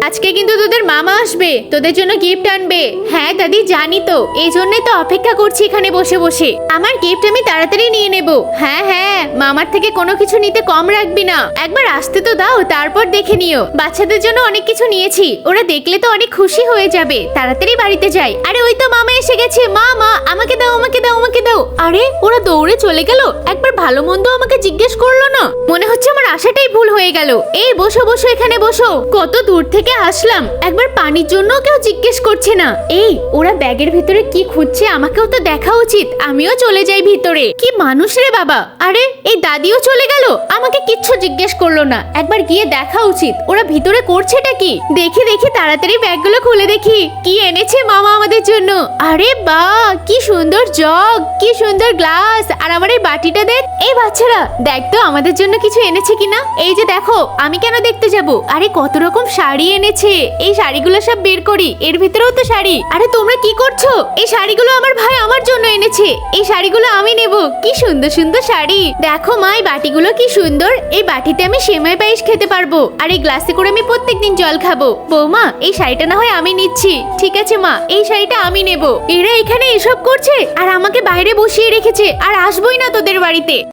আজকে কিন্তু তোদের মামা আসবে, তোদের জন্য গিফট আনবে। হ্যাঁ দাদি জানি তো, এই জন্যই তো অপেক্ষা করছি এখানে বসে বসে। আমার গিফট আমি তাড়াতাড়ি নিয়ে নেব। হ্যাঁ হ্যাঁ, মামার থেকে কোনো কিছু নিতে কম রাখবি না। একবার আসতে তো দাও, তারপর দেখে নিও। বাচ্চাদের জন্য অনেক কিছু নিয়েছি, ওরা দেখলে তো অনেক খুশি হয়ে যাবে। তাড়াতাড়ি বাড়িতে যাই। আরে ওই তো মামা এসে গেছে। মা মা আমাকে দাও, আমাকে দাও, আমাকে দাও। আরে ওরা দৌড়ে চলে গেল, একবার ভালো মন্দ আমাকে জিজ্ঞেস করলো না। মনে হচ্ছে আমার আশাটাই ভুল হয়ে গেল। এই বসো বসো, এখানে বসো। কত দূর থেকে আসলাম, একবার পানির জন্য কেউ জিজ্ঞেস করছে না। এই ওরা ব্যাগের ভিতরে কি খুঁজছে আমাকেও তো দেখা উচিত, আমিও চলে যাই ভিতরে। কি মানুষ রে বাবা। আরে এই দাদিও চলে গেল, আমাকে কিচ্ছু জিজ্ঞেস করলো না। একবার গিয়ে দেখা উচিত ওরা ভিতরে করছেটা কি। দেখি দেখি তাড়াতাড়ি ব্যাগগুলো খুলে দেখি কি এনেছে মামা আমাদের জন্য। আরে বাহ, কি সুন্দর জগ, কি সুন্দর গ্লাস, আর আমার এই বাটিটা দেখ। এই বাচ্চারা দেখ তো আমাদের জন্য কিছু এনেছে কিনা। এই যে দেখো, আমি কেন দেখতে যাব। আরে কত রকম শাড়ি এনেছে, এই শাড়িগুলো সব বের করি। এর ভিতরেও তো শাড়ি। আরে তোমরা কি করছো? এই শাড়িগুলো আমার ভাই আমার জন্য এনেছে, এই শাড়িগুলো আমি নেব। কি সুন্দর সুন্দর শাড়ি। দেখো মা, এই বাটিগুলো কি সুন্দর। এই বাটিতে আমি সেমাই পায়েস খেতে পারবো, আর এই গ্লাসে করে আমি প্রত্যেকদিন জল খাবো। বৌমা এই শাড়িটা না হয় আমি নিচ্ছি। ঠিক আছে মা, এই শাড়িটা আমি নেব। এরা এখানে এসব করছে আর আমাকে বাইরে বসিয়ে রেখেছে, আর আসবোই না তোদের বাড়িতে।